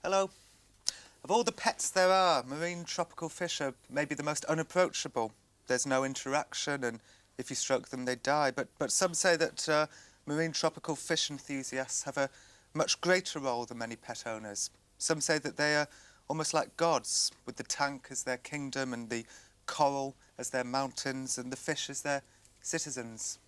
Hello. Of all the pets there are, marine tropical fish are maybe the most unapproachable. There's no interaction, and if you stroke them, they die. But some say that marine tropical fish enthusiasts have a much greater role than many pet owners. Some say that they are almost like gods, with the tank as their kingdom and the coral as their mountains and the fish as their citizens.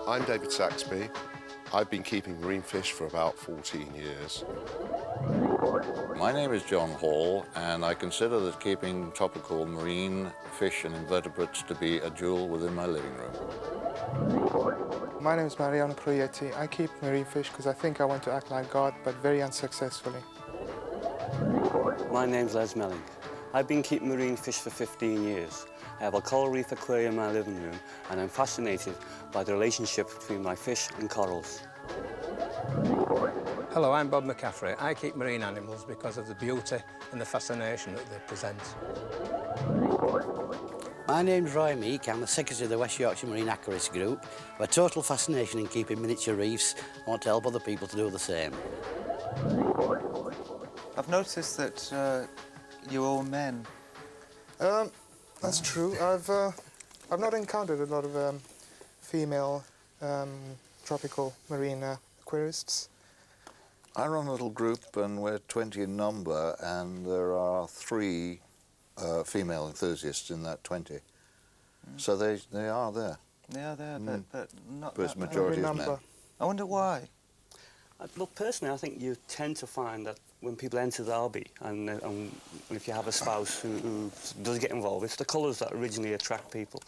I'm David SAXBY. I've been keeping marine fish for about 14 years. My name is John Hall, and I consider that keeping tropical marine fish and invertebrates to be a jewel within my living room. My name is PROIETTI. I keep marine fish because I think I want to act like God, but very unsuccessfully. My name's MELLING. I've been keeping marine fish for 15 years. I have a coral reef aquarium in my living room, and I'm fascinated by the relationship between my fish and corals. Hello, I'm Bob McCaffrey. I keep marine animals because of the beauty and the fascination that they present. My name's MEEKE. I'm the secretary of the West Yorkshire Marine Aquarist Group. I have a total fascination in keeping miniature reefs. I want to help other people to do the same. I've noticed that you're all men. That's true. I've not encountered a lot of female tropical marine aquarists. I run a little group, and we're 20 in number, and there are 3 female enthusiasts in that 20. So they are there. They are there, but not But it's that many. majority is men. I wonder why. Look, personally, I think you tend to find that when people enter the hobby, and if you have a spouse who does get involved, it's the colours that originally attract people.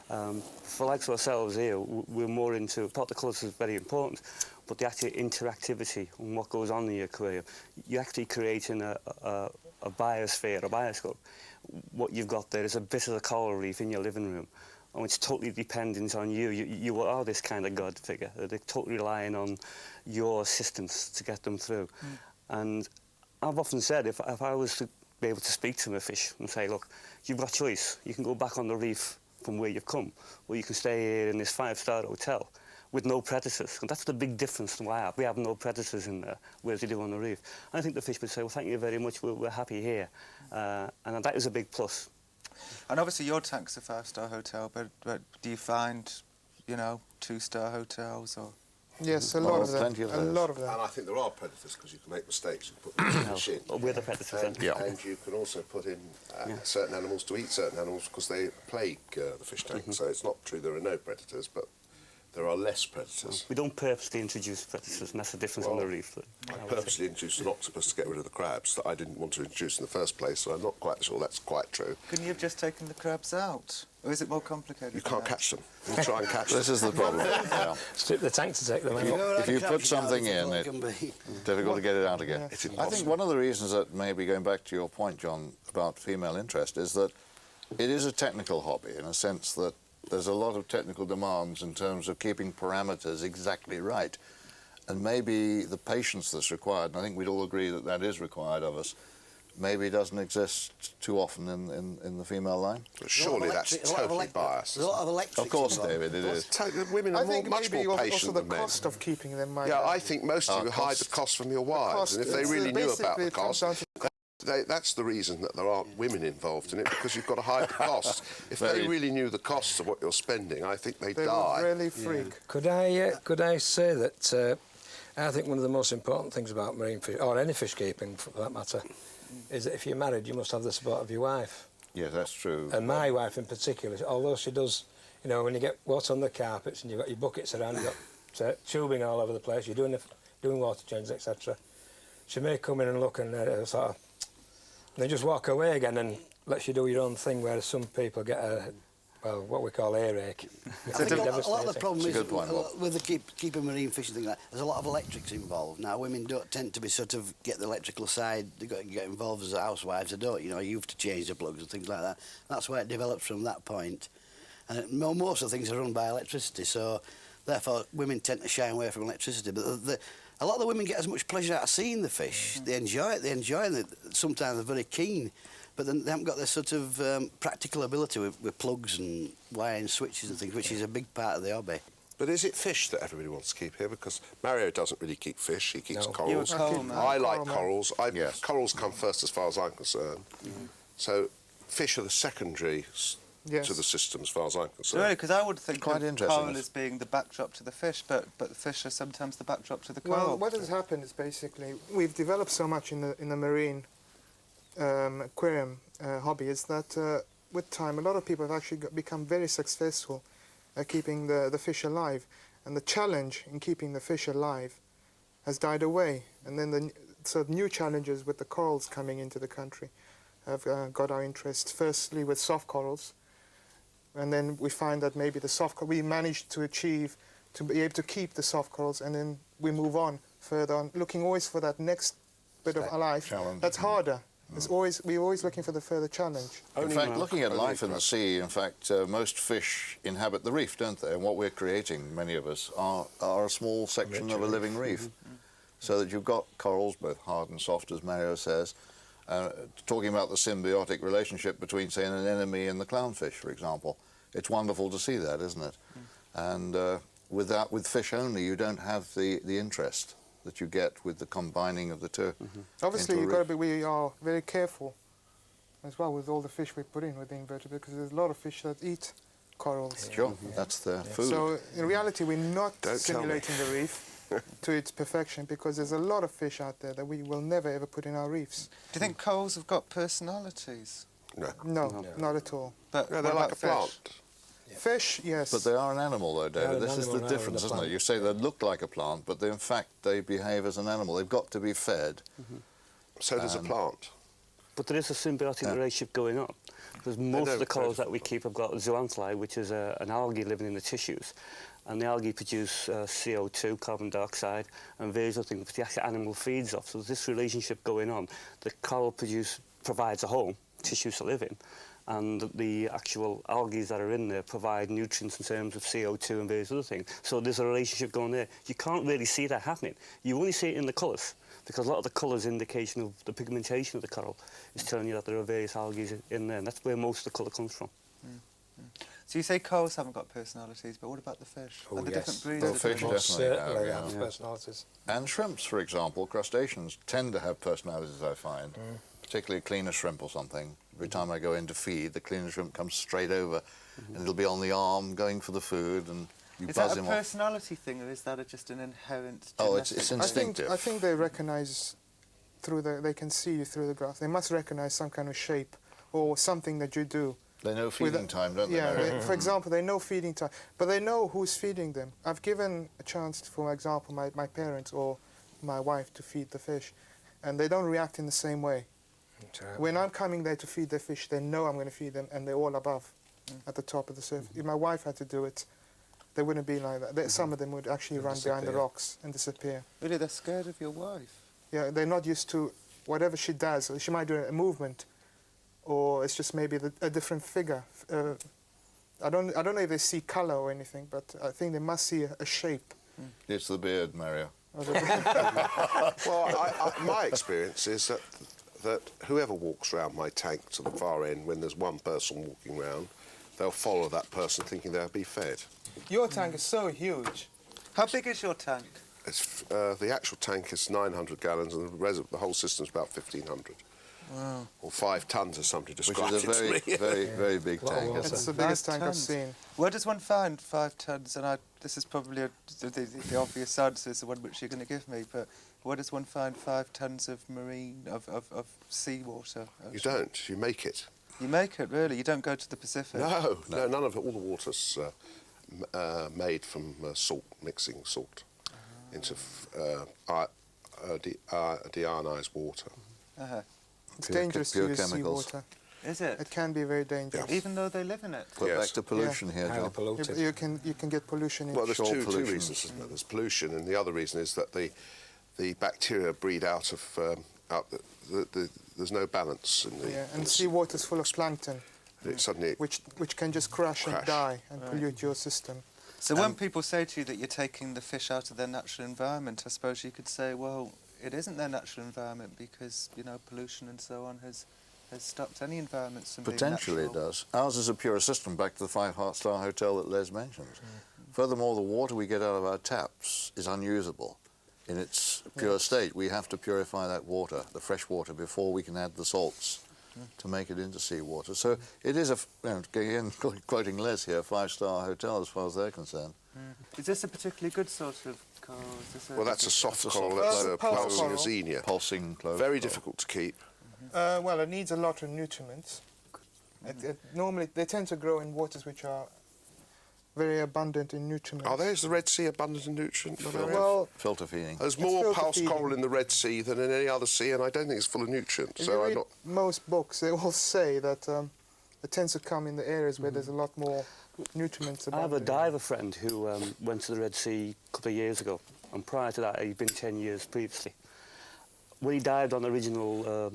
For likes of ourselves here, we're more into, part the colours is very important, but the actual interactivity and what goes on in the aquarium. You're actually creating a biosphere, a bioscope. What you've got there is a bit of the coral reef in your living room, and it's totally dependent on you. You are this kind of God figure. They're totally relying on your assistance to get them through. And I've often said, if I was to be able to speak to a fish and say, look, you've got a choice. You can go back on the reef from where you've come, or you can stay here in this 5-star hotel with no predators. And that's the big difference to why we have no predators in there, whereas they do on the reef. And I think the fish would say, well, thank you very much, we're happy here. And that is a big plus. And obviously your tank's a 5-star hotel, but do you find, you know, 2-star hotels or...? Yes, a lot of them. Plenty of a those. lot of them. And I think there are predators, because you can make mistakes. You put them in the fish in. We're the predators then. And you can also put in certain animals to eat certain animals because they plague the fish tank. So it's not true there are no predators, but there are less predators. We don't purposely introduce predators, and that's the difference on the reef. I purposely introduced an octopus to get rid of the crabs that I didn't want to introduce in the first place, so I'm not quite sure that's quite true. Couldn't you have just taken the crabs out? Or is it more complicated? You than can't that? catch them. You try and catch them. This is the problem. Yeah. Strip the tank to take them out. If you put something in, it's difficult to get it out again. Yeah. It's I impossible. think one of the reasons that, maybe going back to your point, John, about female interest, is that it is a technical hobby in a sense that there's a lot of technical demands in terms of keeping parameters exactly right. And maybe the patience that's required, and I think we'd all agree that that is required of us, maybe doesn't exist too often in the female line. But surely that's totally biased. There's a lot of electrics. Of course, David, it is. Women I are think much maybe more also patient the than men. cost of keeping them might... Yeah, I think most of you hide cost. the cost from your wives, and if they It's really knew about basically the it comes cost, down to that's the reason that there aren't women involved in it, because you've got to hide the costs. If they really knew the costs of what you're spending, I think they'd they die. would really freak. Could I say that I think one of the most important things about marine fish, or any fish keeping for that matter, is that if you're married, you must have the support of your wife. Yeah, that's true. And my wife in particular, although she does, you know, when you get water on the carpets and you've got your buckets around, you've got tubing all over the place, you're doing water changes, etc. She may come in and look and sort of, and then just walk away again and lets you do your own thing, whereas some people get well, what we call earache. I think a lot of the problem It's a is good point, Bob. with the keeping marine fish and things like that, there's a lot of electrics involved. Now, women don't tend to be sort of get the electrical side, they get involved as housewives. They don't, you know, you have to change the plugs and things like that. That's why it develops from that point. And most of the things are run by electricity, so therefore women tend to shy away from electricity. But a lot of the women get as much pleasure out of seeing the fish. They enjoy it, and sometimes they're very keen. But then they haven't got this sort of practical ability with plugs and wiring switches and things, which is a big part of the hobby. But is it fish that everybody wants to keep here? Because Mario doesn't really keep fish, he keeps corals. You're a coral man. I like corals. Yes. Corals come first as far as I'm concerned. So fish are the secondary to the system as far as I'm concerned. Really, because I would think Quite of interesting. coral as being the backdrop to the fish, but the fish are sometimes the backdrop to the coral. Well, what has happened is basically we've developed so much in the marine aquarium hobby is that with time a lot of people have actually become very successful at keeping the fish alive, and the challenge in keeping the fish alive has died away, and then so new challenges with the corals coming into the country have got our interest, firstly with soft corals, and then we find that maybe we managed to achieve to be able to keep the soft corals, and then we move on further on, looking always for that next bit of life challenge. that's harder. We're always looking for the further challenge. In fact, looking at life in the sea, in fact, most fish inhabit the reef, don't they? And what we're creating, many of us, are a small section of a living reef. So that you've got corals, both hard and soft, as Mario says, talking about the symbiotic relationship between, say, an anemone and the clownfish, for example. It's wonderful to see that, isn't it? And with fish only, you don't have the interest that you get with the combining of the two. Obviously, we are very careful as well with all the fish we put in with the invertebrates, because there's a lot of fish that eat corals. Sure, that's their food. So in reality, we're not Don't simulating the reef to its perfection, because there's a lot of fish out there that we will never ever put in our reefs. Do you think corals have got personalities? No, not at all. But No, what they're like about a fish? plant. Fish, yes. But they are an animal, though, David. They're This an is the animal rather difference, than a isn't it? plant. You say they look like a plant, but in fact they behave as an animal. They've got to be fed. So does a plant. But there is a symbiotic relationship going on, because most of the corals that we keep have got zooxanthellae, which is an algae living in the tissues, and the algae produce CO2, carbon dioxide, and various other things which the actual animal feeds off. So there's this relationship going on. The coral provides a home, tissues to live in, and the actual algae that are in there provide nutrients in terms of CO2 and various other things. So there's a relationship going there. You can't really see that happening. You only see it in the colours, because a lot of the colours indication of the pigmentation of the coral is telling you that there are various algae in there, and that's where most of the colour comes from. So you say corals haven't got personalities, but what about the fish? Oh, Are the yes. different breeds The of fish different- definitely Certainly have, have yeah. personalities. And shrimps, for example, crustaceans, tend to have personalities, I find. Particularly a cleaner shrimp or something. Every time I go in to feed, the cleaner shrimp comes straight over, and it'll be on the arm going for the food, and you Is buzz that a him off. personality thing, or is that just an inherent Oh, it's genetic- instinctive. I think they recognise they can see you through the grass. They must recognise some kind of shape or something that you do. They know feeding time, don't they? Yeah, Mary? for example, they know feeding time, but they know who's feeding them. I've given a chance, for example, my parents or my wife to feed the fish, and they don't react in the same way. When I'm coming there to feed the fish, they know I'm going to feed them, and they're all above, at the top of the surface. If my wife had to do it, they wouldn't be like that. Some of them would actually run behind the rocks and disappear. Really, they're scared of your wife? Yeah, they're not used to whatever she does. She might do a movement, or it's just maybe a different figure. I don't know if they see colour or anything, but I think they must see a shape. It's the beard, Mario. Well, my experience is that whoever walks around my tank to the far end, when there's one person walking round, they'll follow that person thinking they'll be fed. Your tank is so huge. How big is your tank? It's, the actual tank is 900 gallons, and the whole system's about 1,500. Wow. Or 5 tons, as somebody Which described is a very, it to me. very, very big Lot of tank. water. Isn't It's it? the biggest 5 tank I've tons. seen. Where does one find 5 tons? And this is probably the obvious answer, is the one which you're going to give me, but where does one find 5 tons of of seawater? You don't, you make it. You make it, really? You don't go to the Pacific? No, none of it. All the water's made from salt, mixing salt into deionized water. Uh-huh. It's Pure dangerous to pure use chemicals. seawater. Is it? It can be very dangerous. Even though they live in it? But Yes. back to pollution here, Highly John. polluted. You can get pollution in. Well, there's Shore two pollution. reasons, isn't there? There's pollution, and the other reason is that the bacteria breed out of there's no balance in the. Yeah, and seawater's full of plankton, It suddenly. which can just crash and die and pollute your system. So when people say to you that you're taking the fish out of their natural environment, I suppose you could say, well, it isn't their natural environment because, you know, pollution and so on has stopped any environments from Potentially being it does. Ours is a pure system, back to the 5-star hotel that Les mentioned. Furthermore, the water we get out of our taps is unusable in its pure state. We have to purify that water, the fresh water, before we can add the salts to make it into seawater. So it is, again, quoting Les here, 5-star hotel as far as they're concerned. Is this a particularly good sort of coral? Well, that's a soft coral. That's That's a a pulse pulsing coral. azenia. Pulsing clove. Very coral. difficult to keep. Well, it needs a lot of nutriments. Normally, they tend to grow in waters which are very abundant in nutriments. Are there? Is the Red Sea abundant in nutrients? Well, Filter feeding. There's It's more filter pulse feeding. coral in the Red Sea than in any other sea, and I don't think it's full of nutrients. if So you I'm read not. most books, they all say that it tends to come in the areas where there's a lot more nutriments I have a abundant. diver friend who went to the Red Sea a couple of years ago, and prior to that, he'd been 10 years previously. When he dived on the original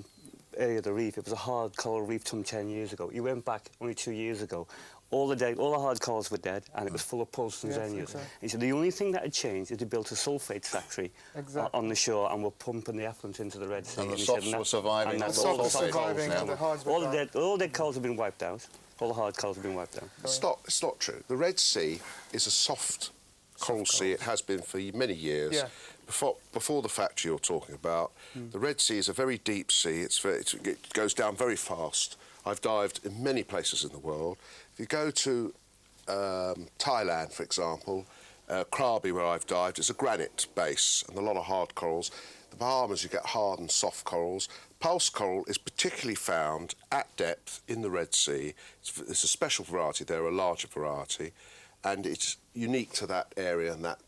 area of the reef, it was a hard coral reef some 10 years ago. He went back only 2 years ago. All the hard corals were dead, and it was full of pulse and Yes, xenias. exactly. He said the only thing that had changed is they built a sulphate factory Exactly. on the shore and were pumping the effluent into the Red Sea. And the he said, softs were surviving and on that's the all Soft sulphate the corals surviving now. and the hards were all gone. the dead corals have been wiped out. All the hard corals have been wiped out. It's not true. The Red Sea is a soft coral sea. It has been for many years. Yeah. Before the factory you're talking about, the Red Sea is a very deep sea. It goes down very fast. I've dived in many places in the world. If you go to Thailand, for example, Krabi, where I've dived, is a granite base and a lot of hard corals. The Bahamas, you get hard and soft corals. Pulse coral is particularly found at depth in the Red Sea. It's a special variety there, a larger variety, and it's unique to that area and that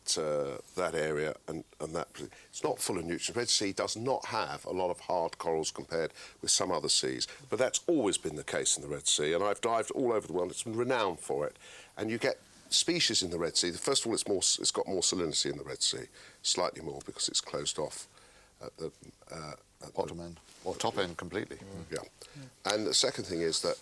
area and that. It's not full of nutrients. Red Sea does not have a lot of hard corals compared with some other seas, but that's always been the case in the Red Sea, and I've dived all over the world. It's been renowned for it, and you get species in the Red Sea. First of all, it's got more salinity in the Red Sea, slightly more because it's closed off at the Bottom end, or top end completely. yeah. And the second thing is that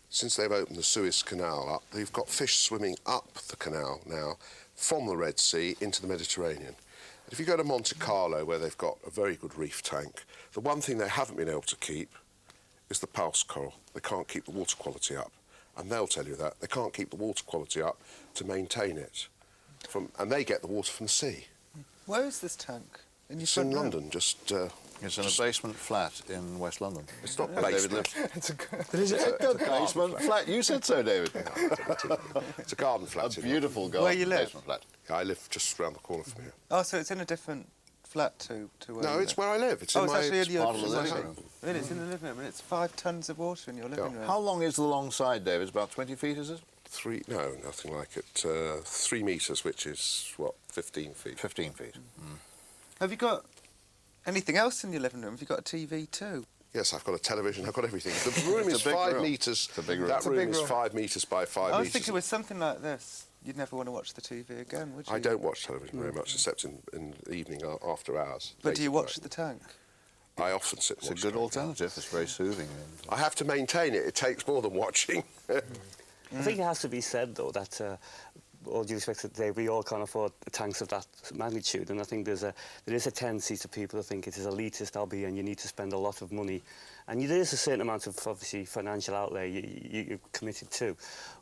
since they've opened the Suez Canal up, they've got fish swimming up the canal now from the Red Sea into the Mediterranean. If you go to Monte Carlo, where they've got a very good reef tank, the one thing they haven't been able to keep is the pulse coral. They can't keep the water quality up. And they'll tell you that. They can't keep the water quality up to maintain it. And they get the water from the sea. Where is this tank? In your It's front in room? London, just... It's in a basement flat in West London. It's not David basement. lives. It's a good. It's a basement flat. You said so, David. It's a garden A flat. in beautiful London. garden Where you live? basement flat. I live just around the corner from here. Oh, so it's in a different flat to where No, you it's live. where I live. It's Oh, in it's my... actually in your part of the it's living like- room. Really, it's in the living room, and it's 5 tons of water in your living room. How long is the long side, David? It's about 20 feet, is it? No, nothing like it. 3 metres, which is, what, 15 feet. 15 feet. Have you got anything else in your living room? Have you got a TV too? Yes, I've got a television, I've got everything. The room It's is a big 5 room. metres. It's a big room. That It's a room big is room. 5 metres by 5 I was metres. thinking with something like this, you'd never want to watch the TV again, would you? I don't watch television very much, except in the evening after hours. But late do you at watch night. the tank? I often sit and It's a watch good television. alternative. It's very soothing. I have to maintain it. It takes more than watching. I think it has to be said, though, that all due respect to today, we all can't afford tanks of that magnitude, and I think there is a tendency to people to think it is elitist hobby and you need to spend a lot of money. And there is a certain amount of, obviously, financial outlay you're committed to,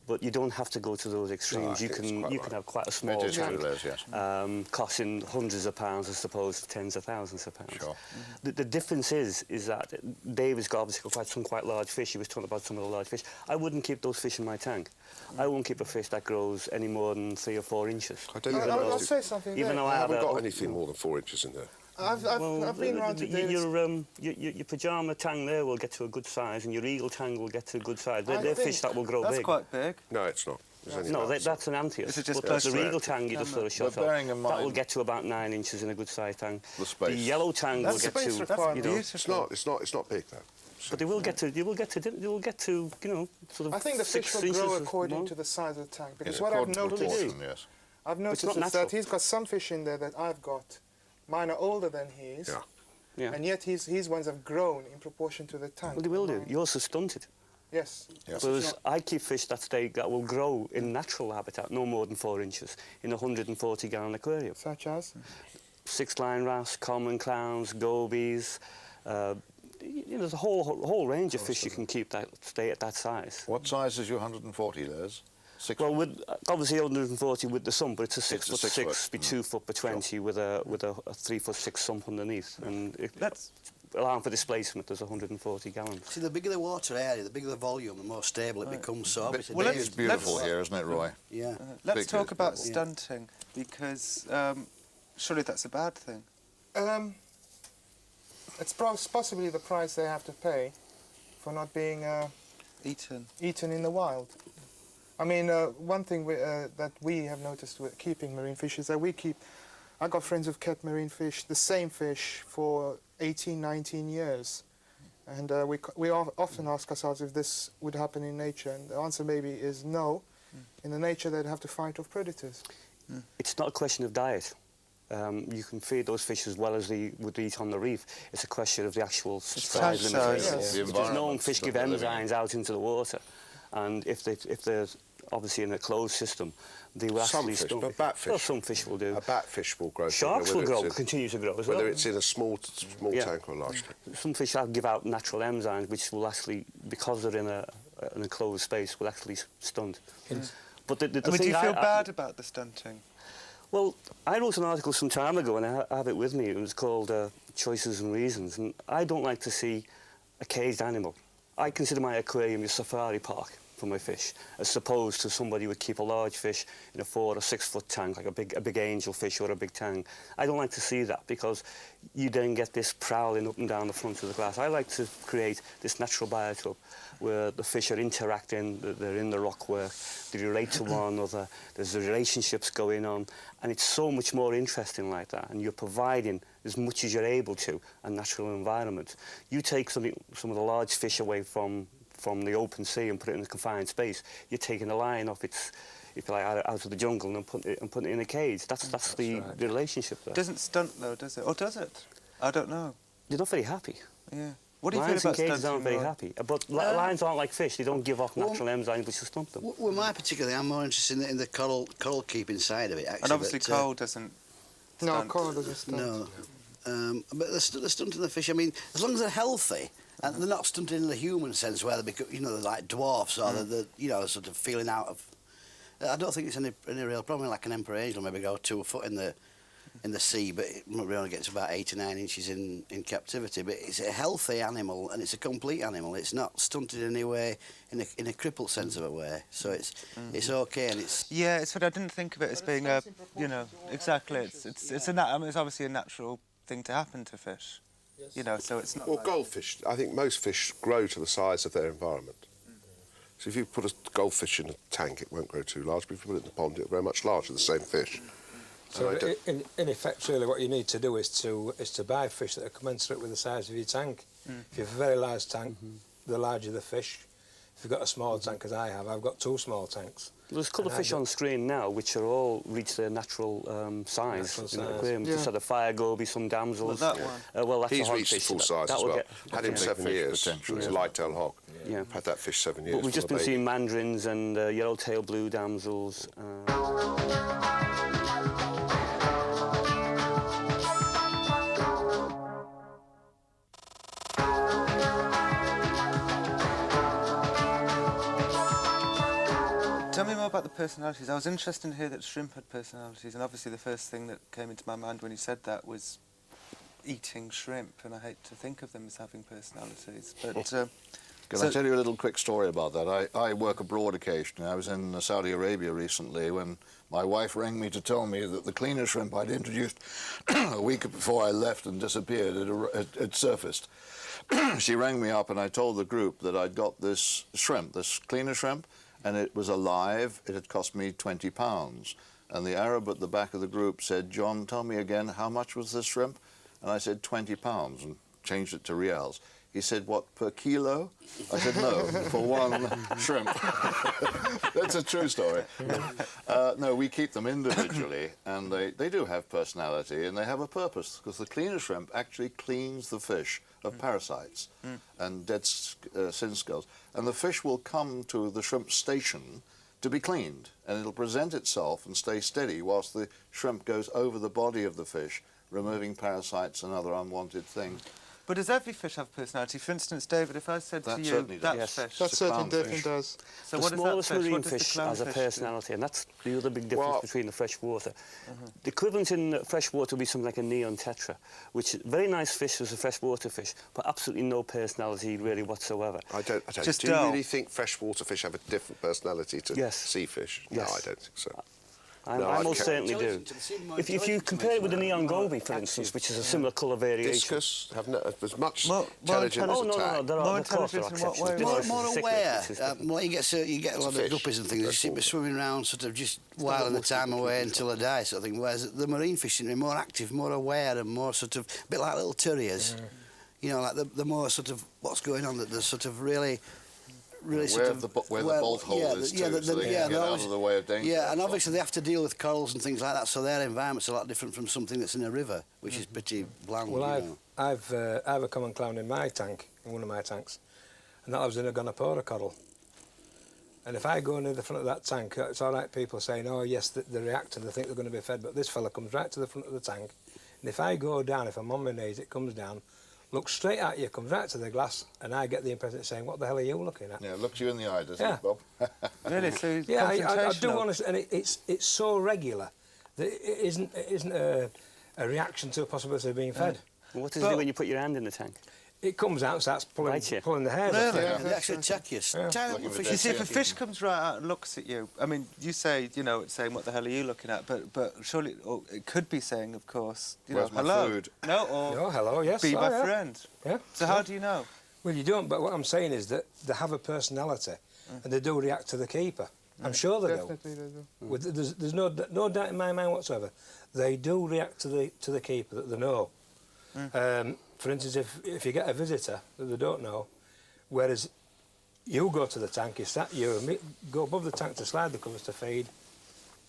but you don't have to go to those extremes. I You think it's can quite you right. can have quite a small It is tank, what it is, yes. costing hundreds of pounds as opposed to tens of thousands of pounds. Sure. The difference is that David's got obviously got some quite large fish. He was talking about some of the large fish. I wouldn't keep those fish in my tank. I won't keep a fish that grows any more than 3 or 4 inches. I don't Even even though- I'll say something even there. though I I have haven't a, got anything more than 4 inches in there. I've been around today. your pyjama tang there will get to a good size, and your eagle tang will get to a good size. They're I fish think that will grow That's big. quite big. No, it's not. There's only No, about- that's an Antius. Is it just but close the to regal it? tang, you just throw a shot But bearing off. in That will mind- get to about 9 inches in a good size tang. The space. The yellow tang That's will get space to, requirement. you know, It's not big, though. But they will get to, you will get to, you know, sort of. I think the fish 6 will grow inches according more. to the size of the tank. Because Yeah, what I've according to noticed, proportion, yes. I've It's noticed not is natural. that he's got some fish in there that I've got. Mine are older than his, Yeah. Yeah. and yet his ones have grown in proportion to the tank. Well, they will do. Mine- Yours are stunted. Yes. Yes. Whereas I keep fish that will grow in natural habitat, no more than 4 inches, in a 140-gallon aquarium. Such as? 6-line wrasse, common clowns, gobies. You know, there's a whole range of fish you can keep that stay at that size. What size is your 140, Les? 6 Well, with obviously 140 with the sump, but it's a It's a 6 foot 6 6 foot. by 2 foot by 20 with a 3 foot 6 sump underneath, and Let's allowing for displacement. There's 140 gallons. See, the bigger the water area, the bigger the volume, the more stable it becomes. So obviously, well, It's beautiful let's- here, isn't it, Roy? yeah. let's Big talk is about beautiful. stunting, because surely that's a bad thing. It's possibly the price they have to pay for not being Eaten. eaten in the wild. I mean, one thing that we have noticed with keeping marine fish is that I got friends who've kept marine fish, the same fish, for 18, 19 years. And we often ask ourselves if this would happen in nature, and the answer maybe is no. In the nature, they'd have to fight off predators. It's not a question of diet. You can feed those fish as well as they would eat on the reef. It's a question of the actual size size, limitations. yes. The Because known environment fish that give they're living in. enzymes out into the water, and if they're obviously in a closed system, they will Some actually fish, stun. but batfish. Well, some fish will do. A batfish will grow. Sharks will whether grow, it's in- continue to grow as well. Whether it's in a small Yeah. tank or a large tank. Some fish will give out natural enzymes, which will actually, because they're in an enclosed space, will actually stunt. But the I mean, do thing you feel bad about the stunting? Well, I wrote an article some time ago, and I have it with me. It was called Choices and Reasons, and I don't like to see a caged animal. I consider my aquarium a safari park for my fish, as opposed to somebody who would keep a large fish in a 4 or 6 foot tank, like a big angelfish or a big tang. I don't like to see that, because you then get this prowling up and down the front of the glass. I like to create this natural biotope where the fish are interacting, they're in the rockwork, they relate to one another, there's the relationships going on, and it's so much more interesting like that, and you're providing as much as you're able to a natural environment. You take some of the large fish away from the open sea and put it in a confined space, you're taking a lion off its, if you like, out of the jungle and putting it in a cage. That's the relationship there. It doesn't stunt though, does it? Or does it? I don't know. You're not very happy. Yeah. What do you Lions feel in about cages stunting? aren't very Roy? happy. But lions aren't like fish. They don't give off natural enzymes which will stunt them. Well, my particularly, I'm more interested in the coral keeping side of it. Actually, And obviously, but, coral doesn't. No, stunt. coral doesn't stunt. No. But the stunting the fish, I mean, as long as they're healthy, and they're not stunted in the human sense where they become, you know, they're like dwarfs or they're, you know, sort of feeling out of. I don't think it's any real problem. Like an emperor angel maybe go 2 foot in the sea, but it only gets about 8 or 9 inches in captivity. But it's a healthy animal and it's a complete animal. It's not stunted in any way, in a crippled sense of a way. So it's okay, and it's. Yeah, it's what I didn't think of it as being a, you know, exactly. It's I mean, it's obviously a natural thing to happen to fish. You know, so it's not. Well, like- goldfish, I think most fish grow to the size of their environment. So if you put a goldfish in a tank, it won't grow too large, but if you put it in the pond, it'll grow much larger, the same fish. So And I don't- in effect, really, what you need to do is to buy fish that are commensurate with the size of your tank. If you have a very large tank, the larger the fish. If you've got a small tank, as I have, I've got 2 small tanks. There's a couple of fish on screen now which are all reached their natural size Natural in the size. aquarium. Yeah. Just had a fire goby, some damsels. Well, that one. Well, that's He's a hog reached fish. full size That as will well. get- Had him yeah. 7 Big fish years. potential, It's a yeah. light-tailed hog. Yeah. Had that fish 7 years. But we've from just a been baby. seeing mandarins and yellow-tailed blue damsels. Tell me more about the personalities. I was interested to hear that shrimp had personalities, and obviously the first thing that came into my mind when you said that was eating shrimp, and I hate to think of them as having personalities. But Can I tell you a little quick story about that? I work abroad occasionally. I was in Saudi Arabia recently when my wife rang me to tell me that the cleaner shrimp I'd introduced a week before I left and disappeared had surfaced. She rang me up and I told the group that I'd got this shrimp, this cleaner shrimp, and it was alive. It had cost me £20. And the Arab at the back of the group said, "John, tell me again, how much was this shrimp?" And I said £20 and changed it to rials. He said, what, per kilo? I said, no, for one shrimp. That's a true story. No, we keep them individually, and they do have personality, and they have a purpose, because the cleaner shrimp actually cleans the fish of parasites and dead sin skulls. And the fish will come to the shrimp station to be cleaned, and it'll present itself and stay steady whilst the shrimp goes over the body of the fish, removing parasites and other unwanted things. But does every fish have personality? For instance, David, if I said to you, that fish... That certainly definitely does. So the what is that smallest fish? marine What does the fish clownfish has a do? personality, and that's the other big difference between the freshwater. The equivalent in freshwater would be something like a neon tetra, which is a very nice fish as a freshwater fish, but absolutely no personality really whatsoever. I don't. Just do you dull. really think freshwater fish have a different personality to sea fish? Yes. No, I don't think so. I most certainly do. If you compare it with the neon goby, for instance, which is a similar colour variation. Discus have as much More intelligence as Oh, no, tag. there are, More of course, there are intelligent in what exceptions. way? This More is a aware. sickness, it's Well, you get a lot of fish. guppies and things. They seem to be swimming around, sort of just whiling the time away until they die, sort of thing. Whereas the marine fish seem to be more active, more aware, and more sort of a bit like little terriers. You know, like the more sort of what's going on. That they're sort of really sort of where the bolt hole is too, so they can get out of the way of danger. Yeah, and obviously they have to deal with corals and things like that, so their environment's a lot different from something that's in a river, which is pretty bland. Well, you know. I have a common clown in my tank, in one of my tanks, and that lives in a gonopora coral. And if I go near the front of that tank, it's all right, people saying, oh yes, they react and they think they're going to be fed, but this fella comes right to the front of the tank, and if I go down, if I'm on my knees, it comes down, looks straight at you, comes right to the glass, and I get the impression it's saying, what the hell are you looking at? Yeah, looks you in the eye, doesn't it, Bob? Really? So Yeah, I do confrontational. honestly, and it's so regular that it isn't a reaction to a possibility of being fed. What does it do when you put your hand in the tank? It comes out and starts pulling the hairs off. Really? They actually attack you. Tiny little for fish. You see, if a fish comes right out and looks at you, I mean, you say, you know, it's saying, what the hell are you looking at? But surely it could be saying, of course, you Where's know, my hello. food? No, or Oh, hello, yes. be oh, my yeah. friend. Yeah. So how do you know? Well, you don't, but what I'm saying is that they have a personality and they do react to the keeper. I'm sure they Definitely they do. do. There's no doubt in my mind whatsoever. They do react to the keeper that they know. For instance, if you get a visitor that they don't know, whereas you go to the tank, you go above the tank to slide the covers to feed,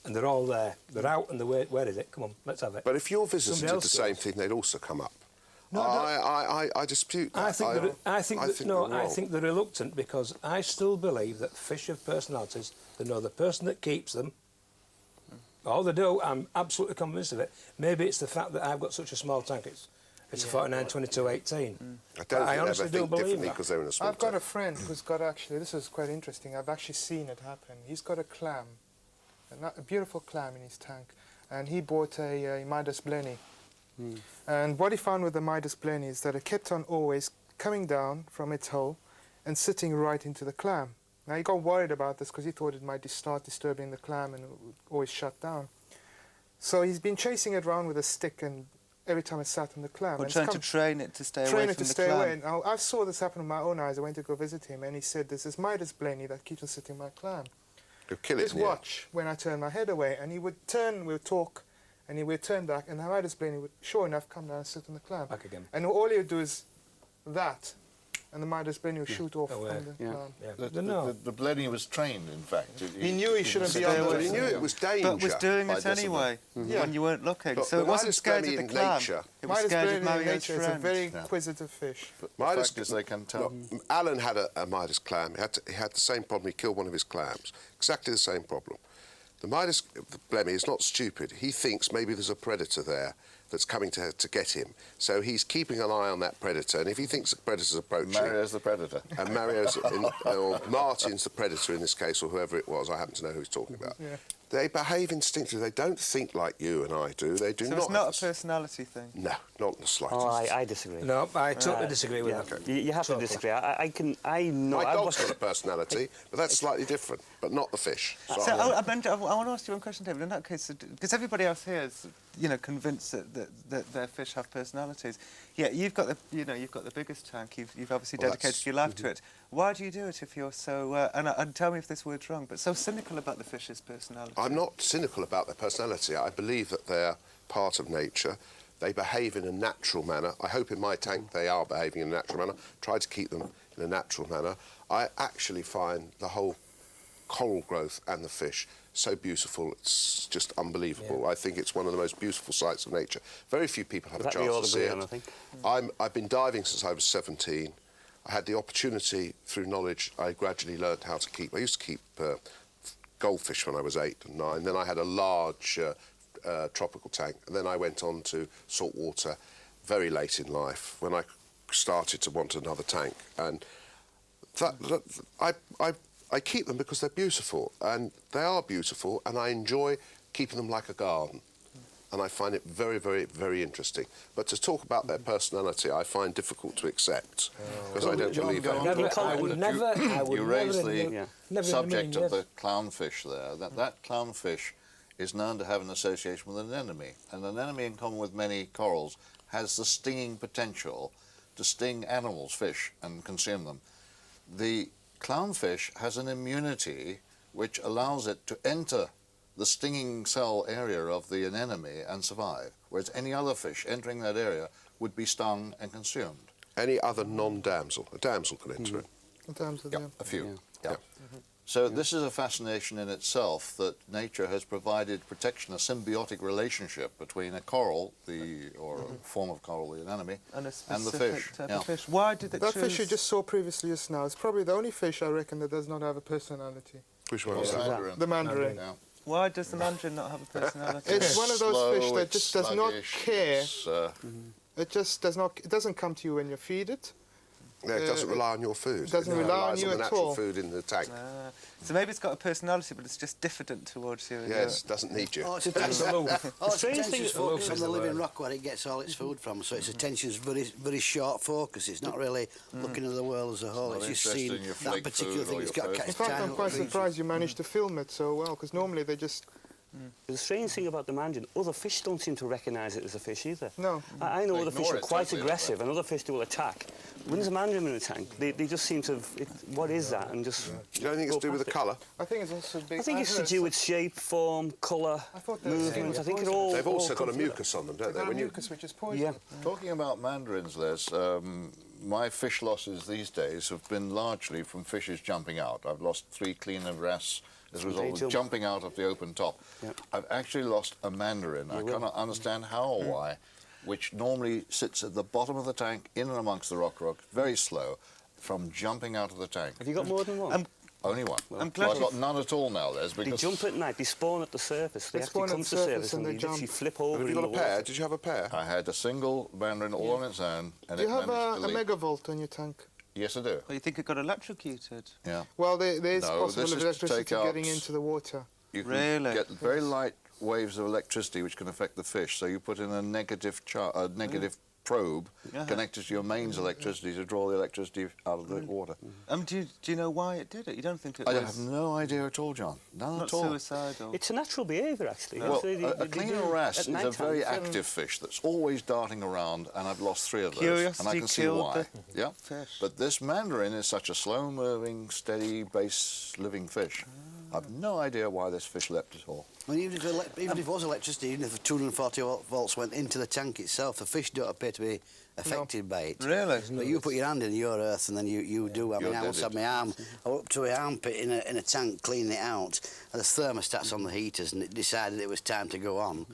and they're all there. They're out and they're where is it? Come on, let's have it. But if your visitors Somebody did the else same goes. thing, they'd also come up. No, I dispute that. I think they're wrong. they're reluctant because I still believe that fish have personalities. They know the person that keeps them. Oh, they do. I'm absolutely convinced of it. Maybe it's the fact that I've got such a small tank. It's a 49, 22, 18. I don't I think honestly they do think believe differently that. because they're in a small I've got a tank. friend who's got actually, this is quite interesting, I've actually seen it happen. He's got a clam, a beautiful clam in his tank, and he bought a Midas blenny. And what he found with the Midas blenny is that it kept on always coming down from its hole and sitting right into the clam. Now he got worried about this because he thought it might start disturbing the clam and it would always shut down. So he's been chasing it around with a stick and every time it sat on the clam. Or and trying it's to train it to stay away train from it to the stay clam. away. Now, I saw this happen with my own eyes. I went to go visit him, and he said, "There's this Midas blenny that keeps on sitting in my clam. You'll kill it. Just watch when I turn my head away." And he would turn, we would talk, and he would turn back, and the Midas blenny would, sure enough, come down and sit on the clam. Back again. And all he would do is that, and the Midas blenny would shoot off Away. from the clam. Yeah. The blenny was trained, in fact. He knew he shouldn't be on But the... he knew it was danger. But was doing by it anyway Yeah. when you weren't looking. But So the it wasn't Midas scared blenny of the in clam. nature- It was Midas scared of blenny in Mario's nature is a friend. very inquisitive fish. The fact is they can tell. Look, Alan had a Midas clam. He had the same problem. He killed one of his clams. Exactly the same problem. The Midas blenny is not stupid. He thinks maybe there's a predator there that's coming to get him. So he's keeping an eye on that predator. And if he thinks the predator's approaching... Mario's the predator. And or Martin's the predator in this case, or whoever it was. I happen to know who he's talking about. Yeah. They behave instinctively. They don't think like you and I do. They do So not. it's not a personality thing. No, not in the slightest. Oh, I disagree. No, I totally disagree with that. You have to disagree. I know. My dog's got a personality, but that's slightly different. But not the fish. So I want to ask you one question, David. In that case, because everybody else here is, convinced that their fish have personalities. Yeah, you've got the biggest tank. You've obviously dedicated your life to it. Why do you do it if you're so? And tell me if this word's wrong, but so cynical about the fish's personality. I'm not cynical about their personality. I believe that they're part of nature. they behave in a natural manner. I hope in my tank they are behaving in a natural manner. Try to keep them in a natural manner. I actually find the whole coral growth and the fish so beautiful, it's just unbelievable. I think it's one of the most beautiful sights of nature. Very few people have a chance to see it. I think. I've been diving since I was 17. I had the opportunity, through knowledge, I gradually learned how to keep. I used to keep goldfish when I was 8 and 9. Then I had a large tropical tank, and then I went on to saltwater very late in life when I started to want another tank. And I keep them because they're beautiful, and they are beautiful, and I enjoy keeping them like a garden. And I find it very, very, very interesting. But to talk about their personality, I find difficult to accept, because I don't believe that. I would never. You raise never the subject of yes. the clownfish there. That clownfish is known to have an association with an enemy, and an enemy, in common with many corals, has the stinging potential to sting animals, fish, and consume them. The clownfish has an immunity which allows it to enter the stinging cell area of the enemy and survive, whereas any other fish entering that area would be stung and consumed. Any other non-damsel, a damsel can enter it. Sometimes, A few. Yeah. So this is a fascination in itself, that nature has provided protection, a symbiotic relationship between a coral, or a form of coral, the anemone, And a the specific fish. type of fish. Why did it That choose... fish you just saw previously just now is probably the only fish I reckon that does not have a personality. Which one was that? Mandarin. The mandarin. Yeah. Why does the mandarin not have a personality? It's one of those Slow, fish that it's just does not sluggish, care. it's, It just does not. It doesn't come to you when you feed it. Yeah, it doesn't rely on your food. It doesn't rely on relies you on the at natural all. food in the tank. So maybe it's got a personality, but it's just diffident towards you. Yes, doesn't need you. Oh, it's strange thing attention's is focused on the living rock where it gets all its food from, so its attention's very, very short focus. It's not really looking at the world as a whole. not It's just interested seeing in your that flake particular food thing. or It's your got frozen In fact, tiny I'm quite little surprised you managed to film it so well, because normally they just. The strange thing about the mandarin, other fish don't seem to recognise it as a fish either. No. I know They other fish ignore are it quite totally, aggressive, and other fish will attack. When there's a mandarin in the tank, they just seem to... what is that? And just... Do you think it's to do with the colour? I think it's also big. I think it's to do with shape, form, colour, I thought they were saying movement. I think it poison. all... They've also all got a comes together. mucus on them, don't they? Got a When you mucus which is poison. Yeah. Talking about mandarins, Les, my fish losses these days have been largely from fishes jumping out. I've lost 3 cleaner wrasse as a result of jumping out of the open top. Yep. I've actually lost a mandarin. I cannot understand how or why, which normally sits at the bottom of the tank, in and amongst the rock, very slow, from jumping out of the tank. Have you got more than one? Only one. I'm glad I've got none at all now, Les, They because jump at night, they spawn at the surface. They They actually spawn at come the to the surface surface and and they they literally jump. flip over Have you in got the a pair? water. Did you have a pair? I had a single mandarin all on its own, and Do you it have managed a to leap. megavolt on your tank? Yes, I do. Well, you think it got electrocuted? Yeah. Well, there is No, this possible is to electricity take out- getting into the water. You can Really? get very light waves of electricity which can affect the fish. So you put in a negative probe connected to your mains electricity to draw the electricity out of the water. Do you know why it did it? You don't think it I was... have no idea at all, John. None Not at all. suicidal? It's a natural behaviour, actually. Well, They a do cleaner at wrasse is a night very time. active fish that's always darting around, and I've lost 3 of those. Curiosity and I can see killed why. the Yeah. fish. But this mandarin is such a slow-moving, steady, base-living fish. I've no idea why this fish leapt at all. I mean, even if it was electricity, even if the 240 volts went into the tank itself, the fish don't appear to be affected by it. Really? But you put your hand in your earth and then you do. I mean, You're I once dead. had my arm up to my armpit in a tank cleaning it out, and the thermostat's on the heaters, and it decided it was time to go on.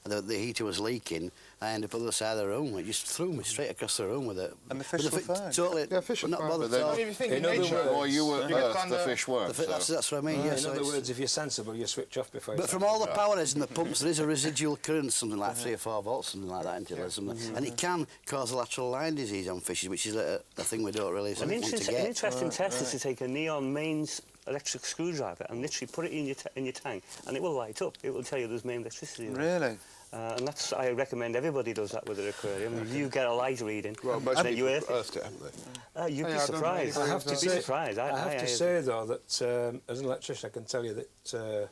And the heater was leaking. I ended up on the other side of the room. It just threw me straight across the room with it. And the fish were fine? Totally. Yeah, fish not were fine. bothered But at all. then- If you think In in other nature, words- Or you were You get Earth, kind the of- fish weren't. so- That's what I mean. Yeah, In so other it's- words, if you're sensible, you switch off before you But from start. all the power heads and the pumps, there is a residual current, something like 3 or 4 volts, something like that, into there. And it can cause a lateral line disease on fishes, which is a thing we don't really An want to interesting, get. an interesting test is to take a neon mains electric screwdriver and literally put it in your tank, and it will light up. It will tell you there's main electricity in it. Really? And that's, I recommend everybody does that with their aquarium. If you get a light reading, Well, most then people you have earthed it, haven't they? you'd Oh, be yeah, I don't surprised. really I have to You'd be say, surprised. I have to say though that as an electrician, I can tell you that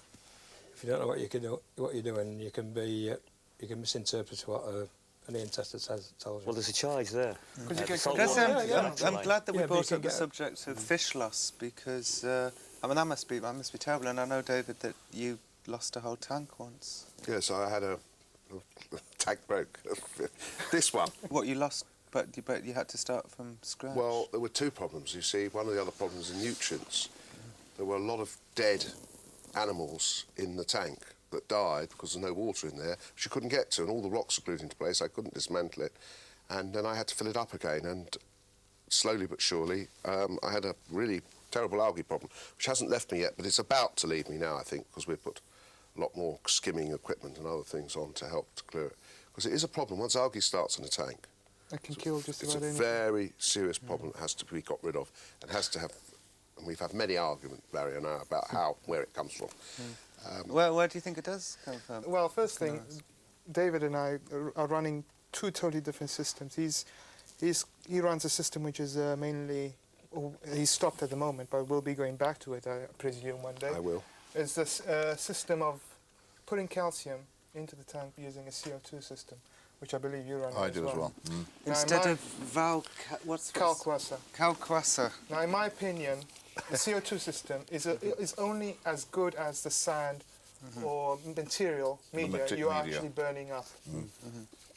if you don't know what you're doing, you can misinterpret what an EN tester tells you. Well, there's a charge there. Could you get salt That's, water. I'm glad that we Yeah, but brought you up the can get- subject of fish loss because, I mean, that must be terrible. And I know, David, that you lost a whole tank once. Yes, I had a tank broke. This one. What, you lost, but you had to start from scratch? Well, there were two problems, you see. One of the other problems is nutrients. There were a lot of dead animals in the tank that died because there's no water in there, which you couldn't get to, and all the rocks were glued into place. I couldn't dismantle it. And then I had to fill it up again, and slowly but surely, I had a really terrible algae problem, which hasn't left me yet, but it's about to leave me now, I think, because we've put a lot more skimming equipment and other things on to help to clear it. Because it is a problem. Once algae starts in a tank, It can kill just it's about a anything. very serious problem that has to be got rid of, and has to have, and we've had many arguments, Barry and I, about where it comes from. Where do you think it does come from? Well, first thing, David and I are running two totally different systems. He runs a system which is mainly, he's stopped at the moment, but we'll be going back to it, I presume, one day. I will. It's this system of putting calcium into the tank using a CO2 system, which I believe you run I do as well. Instead of Kalkwasser. Kalkwasser. Now, in my opinion, the CO2 system is only as good as the sand or material media you're actually burning up.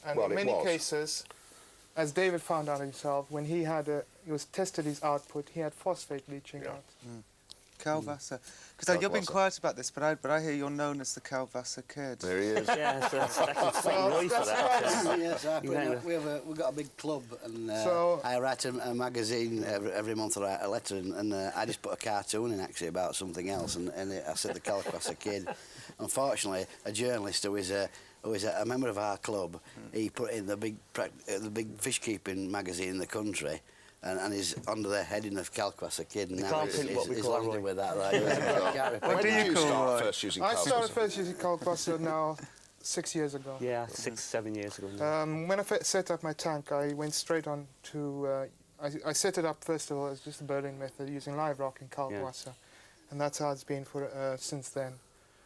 And Well, in it many was. cases, as David found out himself, when he was tested his output, he had phosphate leaching out. Kalkwasser. Because you've been Kalkwasser. quiet about this, but I hear you're known as the Kalkwasser Kid. There he is. Yeah, so I can thank Roy for that. Yes, we've got a big club, and So- I write a magazine every month. I write a letter, and I just put a cartoon in actually about something else, and I said the Kalkwasser Kid. Unfortunately, a journalist who is a member of our club, he put in the big fish keeping magazine in the country. And he's under the heading of Kalkwasser Kid, and now can't print what we he's call landed Roy. with that. Right? What do When did you you call start Roy? first using I started Kalkwasser? first using Kalkwasser now 6 years ago. Yeah, 6, 7 years ago now. When I set up my tank, I went straight on to... I set it up, first of all, as just a burning method using live rock and Kalkwasser. And that's how it's been for since then.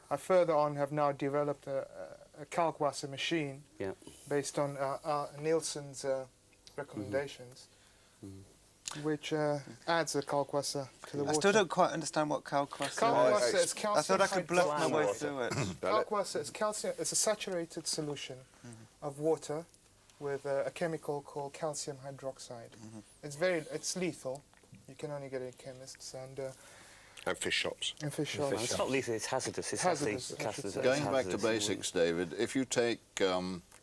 I further on have now developed a Kalkwasser machine based on Nielsen's recommendations, which adds the Kalkwasser to the water. I still don't quite understand what Kalkwasser Kalkwasser is. is calcium I thought I could bluff my way hydroxide. through it. Kalkwasser is calcium. It's a saturated solution of water with a chemical called calcium hydroxide. It's lethal. You can only get it at chemists And fish shops. and fish shops. It's not lethal, it's hazardous. It's Hazardous, actually I classed should as say. Going back to hazardous. basics, David, if you take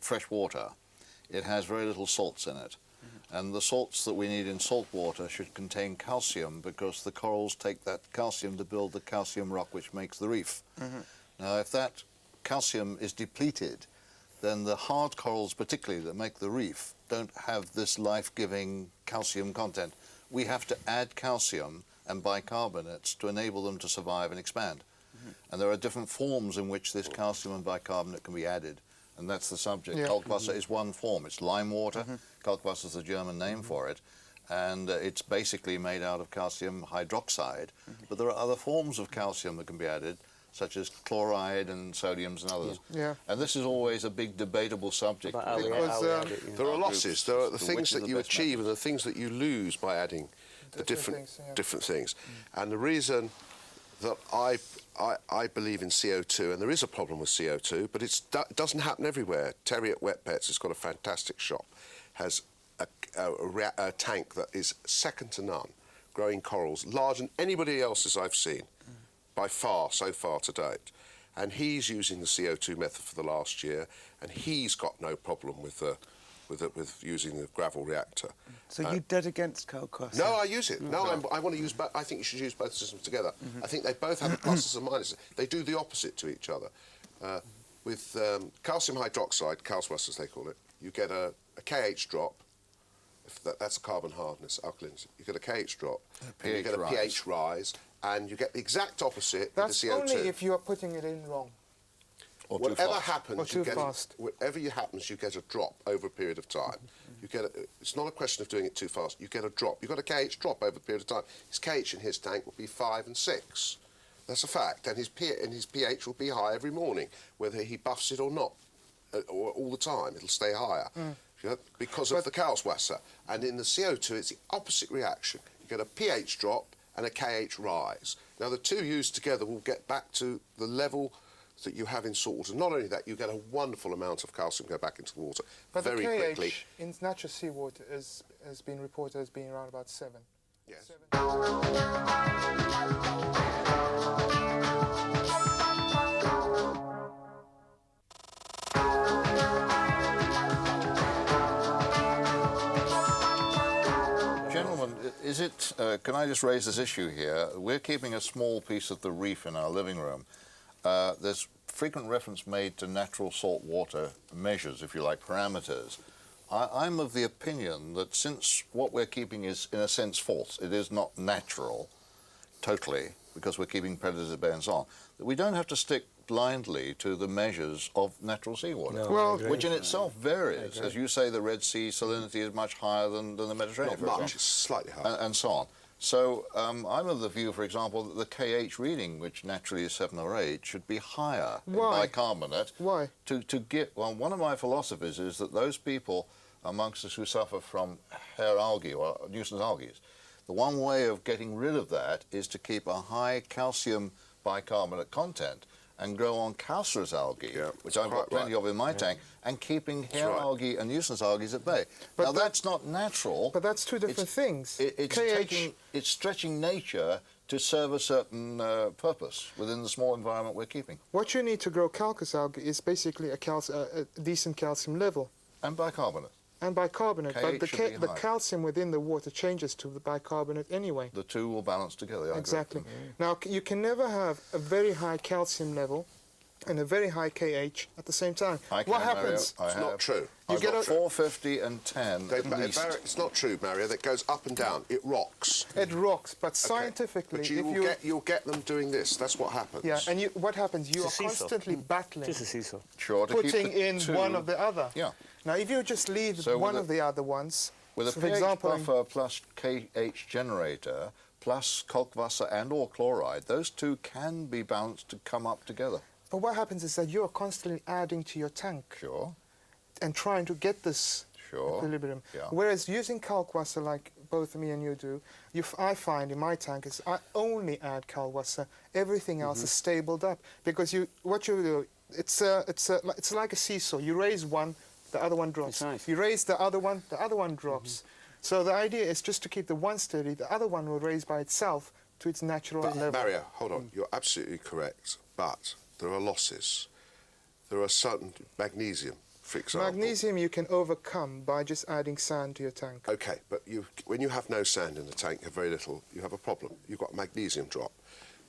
fresh water, it has very little salts in it. And the salts that we need in salt water should contain calcium, because the corals take that calcium to build the calcium rock which makes the reef. Now, if that calcium is depleted, then the hard corals, particularly, that make the reef, don't have this life-giving calcium content. We have to add calcium and bicarbonates to enable them to survive and expand. And there are different forms in which this calcium and bicarbonate can be added. And that's the subject. Yeah. Kalkwasser is one form. It's lime water. Kalkwasser is the German name for it. And it's basically made out of calcium hydroxide. But there are other forms of calcium that can be added, such as chloride and sodiums and others. Yeah. And this is always a big debatable subject. About how we- Because, how we add it, yeah. There are losses. There are the So things which is that the you best achieve and the things that you lose by adding the Different different things, things. And the reason that I believe in CO2, and there is a problem with CO2, but it doesn't happen everywhere. Terry at Wet Pets has got a fantastic shop, has a tank that is second to none, growing corals, larger than anybody else's I've seen, by far, so far to date. And he's using the CO2 method for the last year, and he's got no problem with using the gravel reactor. So you dead against Kalkwasser? No, I use it. No, I want to use both. I think you should use both systems together. I think they both have the pluses and minuses. They do the opposite to each other. With calcium hydroxide, Kalkwasser as they call it, you get a KH drop. That's a carbon hardness, alkalinity. You get a KH drop, and you get a pH rise, and you get the exact opposite That's with the CO2. only if you are putting it in wrong. Or too Whatever fast. happens, Or too you get fast. whatever happens, you get a drop over a period of time. You get it's not a question of doing it too fast. You get a drop. You got a KH drop over a period of time. His KH in his tank will be 5 and 6. That's a fact. And his pH will be high every morning, whether he buffs it or not, or all the time. It'll stay higher because of the Kalkwasser. And in the CO2, it's the opposite reaction. You get a pH drop and a KH rise. Now, the two used together will get back to the level that you have in salt water. Not only that, you get a wonderful amount of calcium go back into the water But very the KH quickly. in natural seawater has been reported as being around about 7. Yes. Gentlemen, is it, can I just raise this issue here? We're keeping a small piece of the reef in our living room. There's frequent reference made to natural salt water measures, if you like, parameters. I'm of the opinion that since what we're keeping is, in a sense, false, it is not natural, totally, because we're keeping predators at bay and so on, that we don't have to stick blindly to the measures of natural seawater, No, Well, I agree. which in itself varies. As you say, the Red Sea salinity is much higher than the Mediterranean, Not for much, example. it's slightly higher. And so on. So I'm of the view, for example, that the KH reading, which naturally is 7 or 8, should be higher in Why? bicarbonate. Why? To get, well, one of my philosophies is that those people amongst us who suffer from hair algae or nuisance algae, the one way of getting rid of that is to keep a high calcium bicarbonate content and grow on calcareous algae, Yeah, which I've got quite plenty right. of in my tank, and keeping hair right. algae and nuisance algae at bay. But now, that- that's not natural. But that's two different things. It's stretching nature to serve a certain purpose within the small environment we're keeping. What you need to grow calcareous algae is basically a decent calcium level And bicarbonate. and bicarbonate. But KH should be the high. calcium within the water changes to the bicarbonate anyway. The two will balance together. I agree. Exactly. Now, you can never have a very high calcium level and a very high KH at the same time. I What can, Mario. happens? I It's not have. true. I've get got a- 450 and 10 They, at least. it's not true, Mario. That goes up and down. It rocks. It rocks, but Okay. scientifically, But if you'll get them doing this. That's what happens. yeah, and what happens? You are It's a seesaw. constantly battling, Just a seesaw. Sure, to keep putting the in two- one of the other. Yeah. Now, if you just leave So one with of the other ones, With a so for pH example, buffer plus KH generator plus Kalkwasser and or chloride, those two can be balanced to come up together. but what happens is that you are constantly adding to your tank Sure, and trying to get this sure. equilibrium. Yeah. Whereas using Kalkwasser, like both me and you do, I find in my tank is I only add Kalkwasser. Everything else is stabled up because what you do, it's like a seesaw. You raise one, the other one drops. It's nice. You raise the other one drops. So the idea is just to keep the one steady. The other one will raise by itself to its natural But level. Mario, hold on. You're absolutely correct. But there are losses. There are certain magnesium, for example. Magnesium you can overcome by just adding sand to your tank. Okay, but when you have no sand in the tank, you have very little, you have a problem. You've got magnesium drop.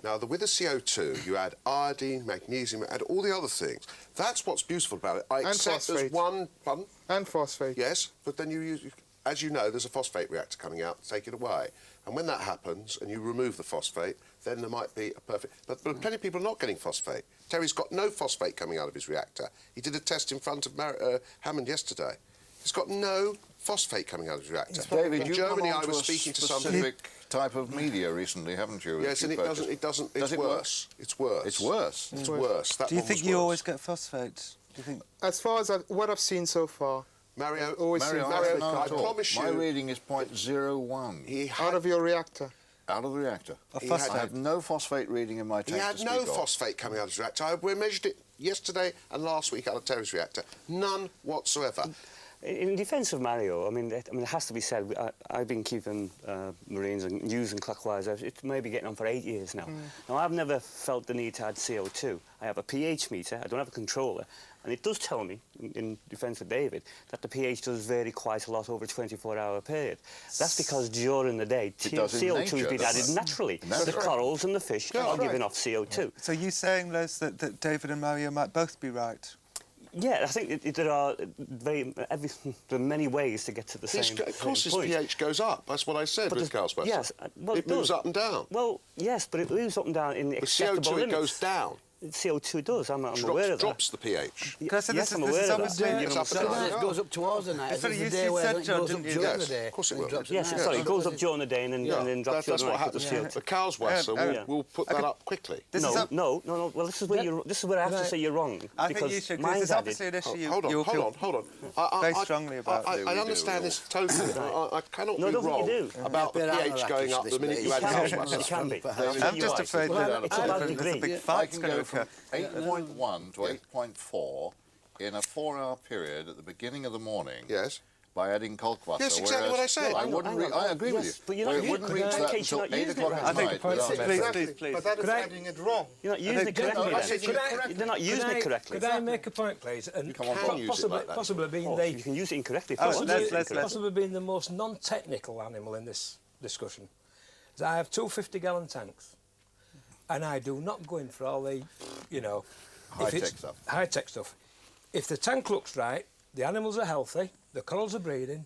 Now, with the CO2, you add iodine, magnesium, add all the other things. That's what's beautiful about it. I And accept there's phosphate. one... Pardon? And phosphate. Yes, but then you use... As you know, there's a phosphate reactor coming out to take it away. And when that happens, and you remove the phosphate, then there might be a perfect... But plenty of people are not getting phosphate. Terry's got no phosphate coming out of his reactor. He did a test in front of Hammond yesterday. He's got no phosphate coming out of his reactor. David, in you've Germany, come I on was to a speaking to somebody... specific type of media recently, haven't you? Yes, that and you purchased? Does Does it worse. It's worse. It's worse. It's worse. That Do you one think was you worse. always get phosphate? Do you think? As far as what I've seen so far, Mario, always Mario, seen I phosphate don't know I at all. promise My you- reading is 0.01 he out had, of your reactor. out of the reactor. Of He I phosphate? have no phosphate reading in my he tank had to no speak of. phosphate coming out of his reactor. We measured it yesterday and last week out of Terry's reactor. None whatsoever. In defence of Mario, I mean, it has to be said, I've been keeping marines and using clockwise. It's maybe getting on for 8 years now. Now, I've never felt the need to add CO2. I have a pH meter, I don't have a controller, and it does tell me, in defence of David, that the pH does vary quite a lot over a 24-hour period. That's because during the day, It does in CO2 is nature, being doesn't added it? naturally. That's The right. corals and the fish are giving off CO2. So you saying, Les, that David and Mario might both be right? Yeah, I think there are there are many ways to get to the same Of course, his point. pH goes up. That's what I said with Carlsberg. Yes, well, it moves up and down. Well, yes, but it moves up and down in the With acceptable CO2, it limits. goes down. CO2 does. I'm aware of that. Drops the pH. Can I say Yes, this I'm is aware of that. obviously... It's up and down. It goes up towards the night. That's what There's you a day where said, it John, goes up didn't you? during Yes, the day. of course it and will. drops at Yes, night. sorry, it goes up during the day and then drops that's during what the night with happens. the CO2. The Carlsberg yeah. will put that up quickly. This is up- No. Well, this is where I have to say you're wrong. I think because you should, because mine's there's added. obviously an issue Hold you'll feel on. I- very strongly about. I understand this totally. I cannot No, I be don't think wrong you do. about the Yeah, pH going up the minute you It add can be. Carlsberg. It can be. I'm just afraid Well, that it's about there's a degree. big I fight can going to go occur quicker. 8.1 to 8.4 in a 4-hour period at the beginning of the morning. Yes. By adding Kalkwasser. Yes, exactly what I said. I agree with you. But you're Well, not it wouldn't reach that until 8 o'clock I at think night. please, without- please. But that is adding it wrong. You're not using it correctly. They're not using it correctly. Could I make a point, please? And Come on, don't use it like that. possibly being Oh, you can use it incorrectly. possibly being the most non-technical animal in this discussion. Is I have 2 50-gallon tanks, and I do not go in for all the, you know, high-tech stuff. If the tank looks right, the animals are healthy, the corals are breeding,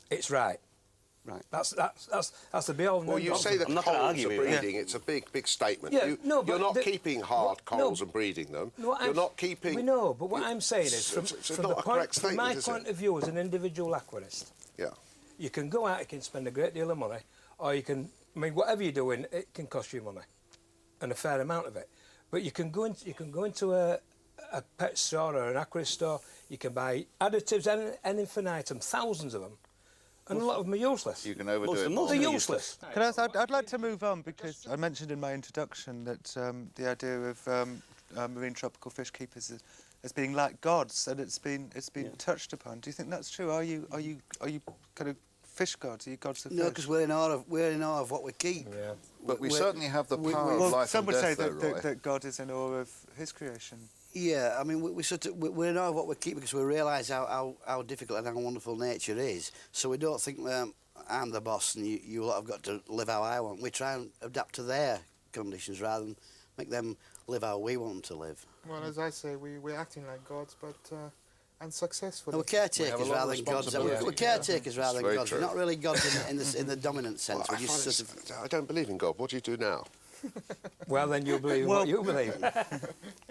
it's right. Right. That's the be all and Well, end you all. say that I'm not gonna corals argue are with you. breeding. It's a big statement. Yeah, no, you're but not the- keeping hard what- corals no. and breeding them. No, you're not keeping... We know, but what I'm saying is, from it's the not a point, correct from my statement, is it? point of view as an individual aquarist, Yeah. you can go out, you can spend a great deal of money, or you can, I mean, whatever you're doing, it can cost you money, and a fair amount of it. But you can go into a pet store or an aquarist store, you can buy additives and infinitum, thousands of them, and a lot of them are useless. You can overdo Most it. of them Paul. are They're useless. Can I ask, I'd like to move on because I mentioned in my introduction that the idea of marine tropical fish keepers as being like gods, and it's been touched upon. Do you think that's true? Are you kind of fish gods? Are you gods of No, fish? because we're in awe of what we keep. Yeah. But we We're- certainly have the power of Well, life some and would say death, though, Roy. that God is in awe of his creation. Yeah, I mean, we're in awe of what we keep because we realise how difficult and how wonderful nature is. So we don't think I'm the boss and you lot have got to live how I want. We try and adapt to their conditions rather than make them live how we want them to live. Well, as I say, we're acting like gods, but unsuccessfully. No, we're caretakers We have a lot rather of than gods. responsibility. We're caretakers rather It's than very gods. true. We're not really gods in the dominant sense. Well, We're just sort of... I don't believe in God. What do you do now? Well, then you believe in what you believe.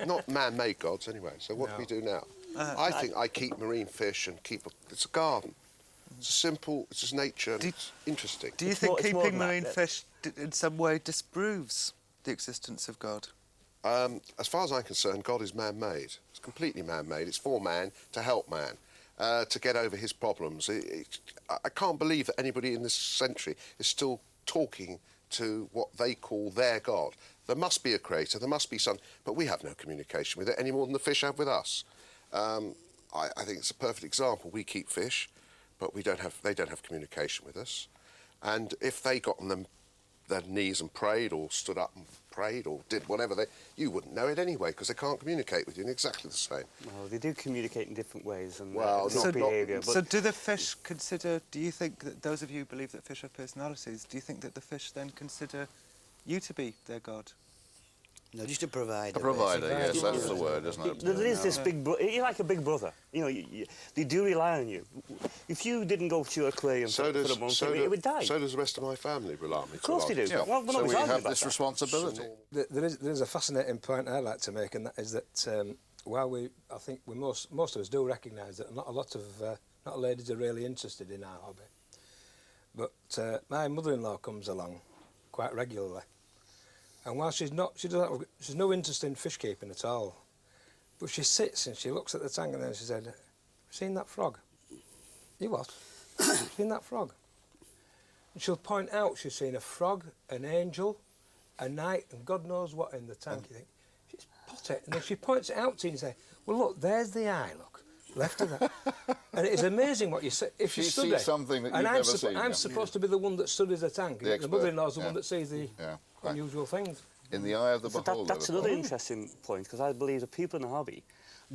Not man-made gods, anyway. So what do we do now? I think I keep marine fish and it's a garden. It's simple. It's just nature. And it's interesting. Do you It's think more- it's more keeping than that, marine yeah. fish in some way disproves the existence of God? As far as I'm concerned, God is man-made. It's completely man-made. It's for man to help man to get over his problems. I can't believe that anybody in this century is still talking to what they call their God. There must be a creator. There must be some, but we have no communication with it any more than the fish have with us. I think it's a perfect example. We keep fish, but they don't have communication with us. And if they got on their knees and prayed, or stood up and prayed, or did whatever, you wouldn't know it anyway because they can't communicate with you in exactly the same. Well, they do communicate in different ways and Well, different behaviour. So do the fish consider, do you think that those of you who believe that fish have personalities, do you think that the fish then consider you to be their God? No, just a provider. A provider, basically. yes, that's the word, isn't it? There is this big brother. You're like a big brother. You know, they do rely on you. If you didn't go to your aquarium for a month, it would die. So does the rest of my family rely on me. Of course they do. Yeah. Well, we're So not we arguing have about this that. responsibility. There is a fascinating point I'd like to make, and that is that while I think most of us do recognise that not a lot of not ladies are really interested in our hobby, but my mother-in-law comes along quite regularly, and while she's no interest in fish keeping at all, but she sits and she looks at the tank and then she said, "Have you seen that frog?" "You what?" "Seen that frog?" And she'll point out she's seen a frog, an angel, a knight, and God knows what in the tank. You think, she's spot it. And then she points it out to you and say, "Well, look, there's the eye, look, left of that." And it is amazing what you say. If you She study, sees something that you've and never seen, I'm yeah. supposed to be the one that studies the tank. The The expert, mother-in-law's the yeah. one that sees the Yeah, right. unusual things. In the eye of the So beholder. that's another interesting point, because I believe that people in the hobby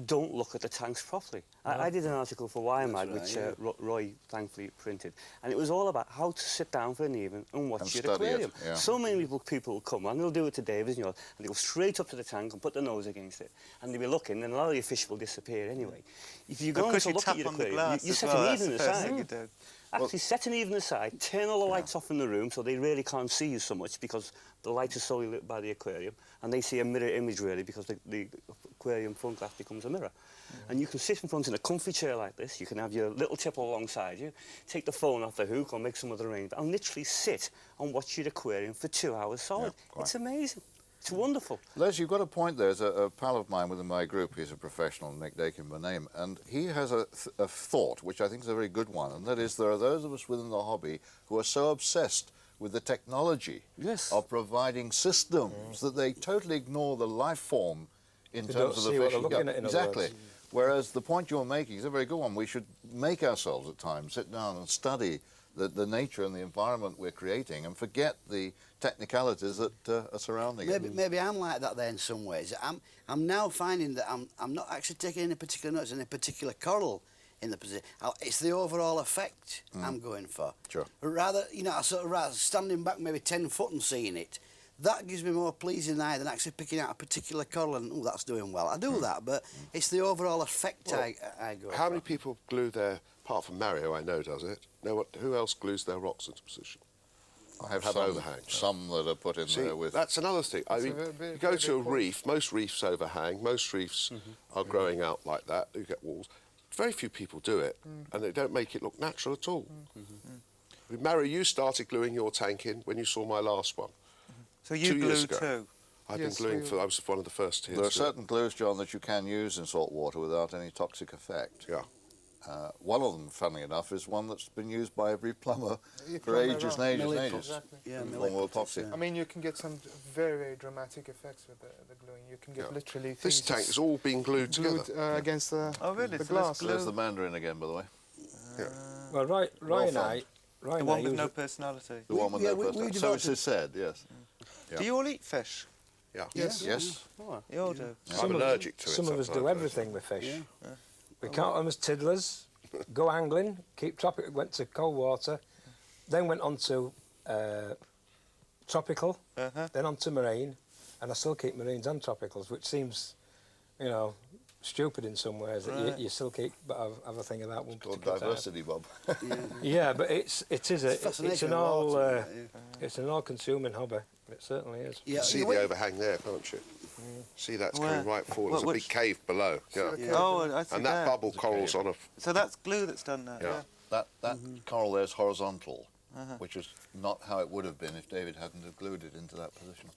don't look at the tanks properly. I did an article for Mag, which Roy thankfully printed, and it was all about how to sit down for an evening and watch And your study it, aquarium. yeah. So many people come, and they'll do it to David's, and they go straight up to the tank and put their nose against it, and they'll be looking, and a lot of your fish will disappear anyway. If you're going to look at your aquarium, you set an evening aside. Actually, set an evening aside, turn all the lights off in the room so they really can't see you so much because the light is solely lit by the aquarium, and they see a mirror image really because the aquarium front glass becomes a mirror. And you can sit in front in a comfy chair like this, you can have your little tipple alongside you, take the phone off the hook or make some other arrangement, and literally sit and watch your aquarium for 2 hours solid. Yeah, it's amazing. It's wonderful. Les, you've got a point there. There's a pal of mine within my group. He's a professional, Nick Dakin by name, and he has a thought, which I think is a very good one, and that is there are those of us within the hobby who are so obsessed with the technology Yes. of providing systems that they totally ignore the life form in They terms don't of the see what fish. they're looking at, in other exactly. words. Whereas the point you're making is a very good one. We should make ourselves at times sit down and study the nature and the environment we're creating and forget the technicalities that are surrounding it. Maybe I'm like that there in some ways. I'm now finding that I'm not actually taking any particular notes in a particular coral in the position. It's the overall effect I'm going for. Sure. Rather, you know, rather standing back maybe 10 foot and seeing it, that gives me more pleasing eye than actually picking out a particular coral and, oh, that's doing well. I do that, but it's the overall effect I go How for. many people glue their, apart from Mario, I know does it, who else glues their rocks into position? I have Have overhang. some that are put in See, there with... that's another thing. I mean, you go to a reef, most reefs overhang, most reefs are growing out like that, you get walls. Very few people do it, and they don't make it look natural at all. I mean, Mario, you started gluing your tank in when you saw my last one. So you 2 years glue ago. too? I've Yes, been gluing we- for, I was one of the first here There are to do it. certain glues, John, that you can use in salt water without any toxic effect. Yeah. One of them, funnily enough, is one that's been used by every plumber Yeah, for plumber ages and around. ages and Millie ages. Exactly. Yeah, in Millie form of puts it, epoxy. I mean, you can get some very, very dramatic effects with the gluing. You can get Yeah. literally This things tank just is all being glued together. glued against the, Oh, really? the So there's glass. glue- There's the Mandarin again, by the way. Well, Roy and I... The one with no personality. The one with yeah, no we personality. So developed it's said, yes. Yeah. Do you all eat fish? Yeah. Yes. Yes. Oh, You all do? I'm allergic to it. Some of us do sometimes. everything with fish. Yeah. We count them as tiddlers, go angling, keep tropical, went to cold water, then went on to tropical, then on to marine, and I still keep marines and tropicals, which seems, you know, stupid in some ways. That Right. you still keep, but have a thing about one Called particular type. diversity, Bob. Yeah, but it's fascination an of all water, it's an all-consuming hobby. It certainly is. You Yeah, see you the wait- overhang there, can't you? See, that's Where? coming right forward. There's a Which- big cave below. Yeah. Oh, I see And that bubble coral's on a... So that's glue that's done that. Yeah. That coral there is horizontal, which is not how it would have been if David hadn't have glued it into that position.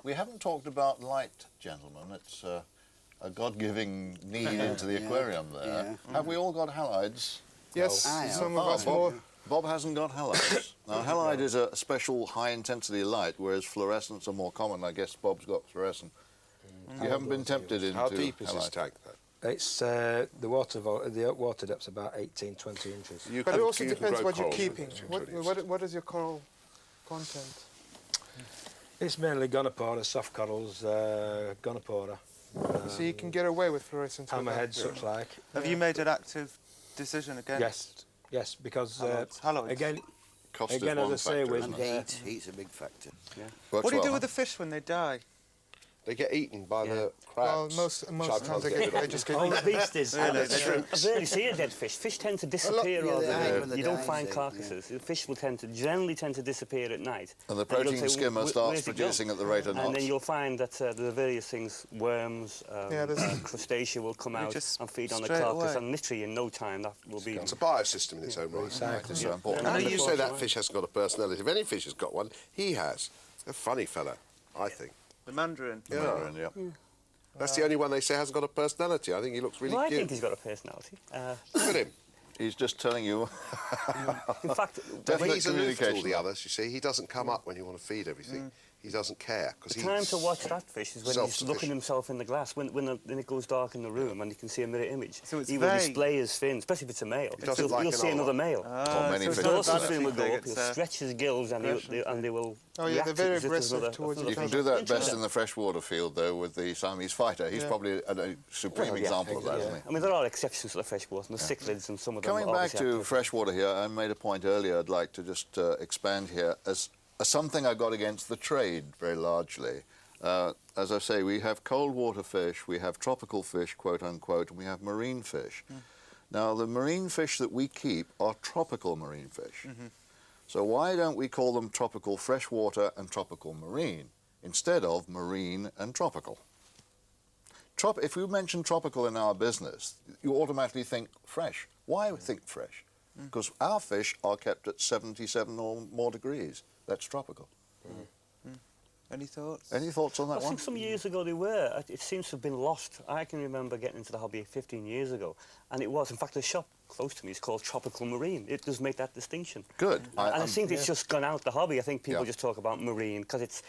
We haven't talked about light, gentlemen. It's a God-giving need into the aquarium there. Have we all got halides? Yes, I am. some of Oh, us Bob, more. Bob hasn't got halides. Now, halide is a special high-intensity light, whereas fluorescents are more common. I guess Bob's got fluorescent. You haven't been tempted into How deep is this halide? tank, though? It's the water depth's about 18, 20 inches. You But can- it also you can depends grow what you're corals keeping. with 20 What is your coral content? It's mainly gonopora, soft corals, gonopora, So you can get away with fluorescence. with that. hammerhead, such like. Have you made an active decision against? Yes, because Haloids. again, Cost is Again, as one I say, factor, with- And isn't it? heat's a big factor. Works What do you well, do huh? with the fish when they die? They get eaten by the Well, crabs. most which I times can't they get rid of. just get Oh, the beasties. Really? I rarely see a dead fish. Fish tend to disappear yeah, rather they hide when than they you don't die, find see, carcasses. The fish will generally tend to disappear at night. And the you'll protein say, skimmer "Where's starts it gone?" producing at the rate of knots. And then you'll find that there are various things, worms, crustacea will come out just and feed on the straight carcass, away. and literally in no time that will be... It's a biosystem in its own right. That is so important. How do And you the say that coral- fish hasn't got a personality? If any fish has got one, he has. A funny fella, I think. The mandarin. Mandarin, yeah. That's the only one they say hasn't got a personality. I think he looks really Well, I cute. think he's got a personality. Look at him. He's just telling you. In fact, Definite He's aloof to all communication. the others, you see. He doesn't come up when you want to feed everything. He doesn't care. the Because time to watch that fish is when he's self-sufficient. looking himself in the glass, when it goes dark in the room and you can see a mirror image. So it's he will vague. display his fin, especially if it's a male. doesn't You'll, like you'll see another another male. Or many so it's fish. not a Dorsal vanity fin will thing, go up, it's, he'll stretch his gills and they will Oh, yeah, they're react very as if there's aggressive another- towards another each You other. can do that best Interesting. in the freshwater field, though, with the Siamese fighter. He's Yeah. probably a supreme Well, yeah, example of that, isn't he? I mean, there are exceptions to the freshwater, and the cichlids and some of them Coming back obviously to have freshwater here, I made a point earlier I'd like to just expand here as something I got against the trade very largely. As I say, we have cold water fish, we have tropical fish, quote unquote, and we have marine fish. Now, the marine fish that we keep are tropical marine fish. So why don't we call them tropical freshwater and tropical marine instead of marine and tropical? If you mention tropical in our business, you automatically think fresh. Why think fresh? Because our fish are kept at 77 or more degrees. That's tropical. Any thoughts? Any thoughts on that I one? think some years ago they were. It seems to have been lost. I can remember getting into the hobby 15 years ago, and it was, in fact, a shop close to me is called Tropical Marine. It does make that distinction. Good. And I think it's just gone out the hobby. I think people Yeah. just talk about marine because it's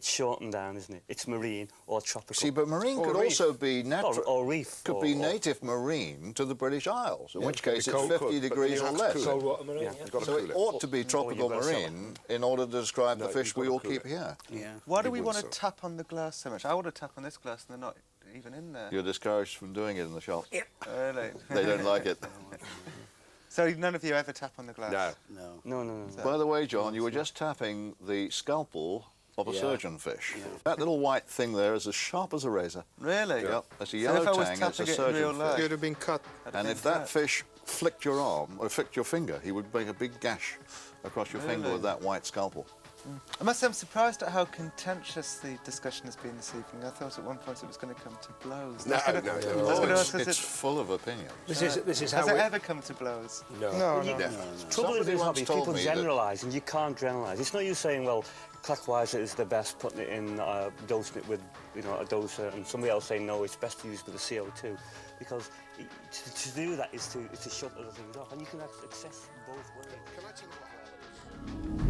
shortened down, isn't it? It's marine or tropical. See, but marine Or could reef. also be natural. Or reef. Could or, be or- native marine to the British Isles, in Yeah, which it could case be it's cold, 50 but you degrees or have to less. cool it. Cold water marine, Yeah. yeah. You've got to So cool it it. ought to be tropical you've got to sell marine in order to describe the No, fish you've we got to all cool keep it. here. Yeah. Why do It we would want to so. tap on the glass so much? I want to tap on this glass and they're not even in there. You're discouraged from doing it in the shop. Really? They don't like it. So none of you ever tap on the glass? No. No. No. By the way, John, you were just tapping the scalpel of a Yeah. surgeon fish. Yeah. That little white thing there is as sharp as a razor. Really? Yep. That's a So yellow if I was tang, it's a tapping it in surgeon real fish. life, You'd have been cut. I'd And been if that hurt. fish flicked your arm or flicked your finger, he would make a big gash across your finger Really? with that white scalpel. I must say I'm surprised at how contentious the discussion has been this evening. I thought at one point it was going to come to blows. No, I was gonna- no, I no. was Oh, gonna it's, ask, it's full of opinions. This is how has it we... ever come to blows? No. No, No. no. Trouble Somebody with this once hobby, told people me that- generalise, and you can't generalise. It's no use saying, well, clockwise is the best, putting it in, dosing it with, a doser, and somebody else saying, no, it's best to use with the CO2. Because to do that is to shut other things off, and you can access both ways. Can I tell you what happened?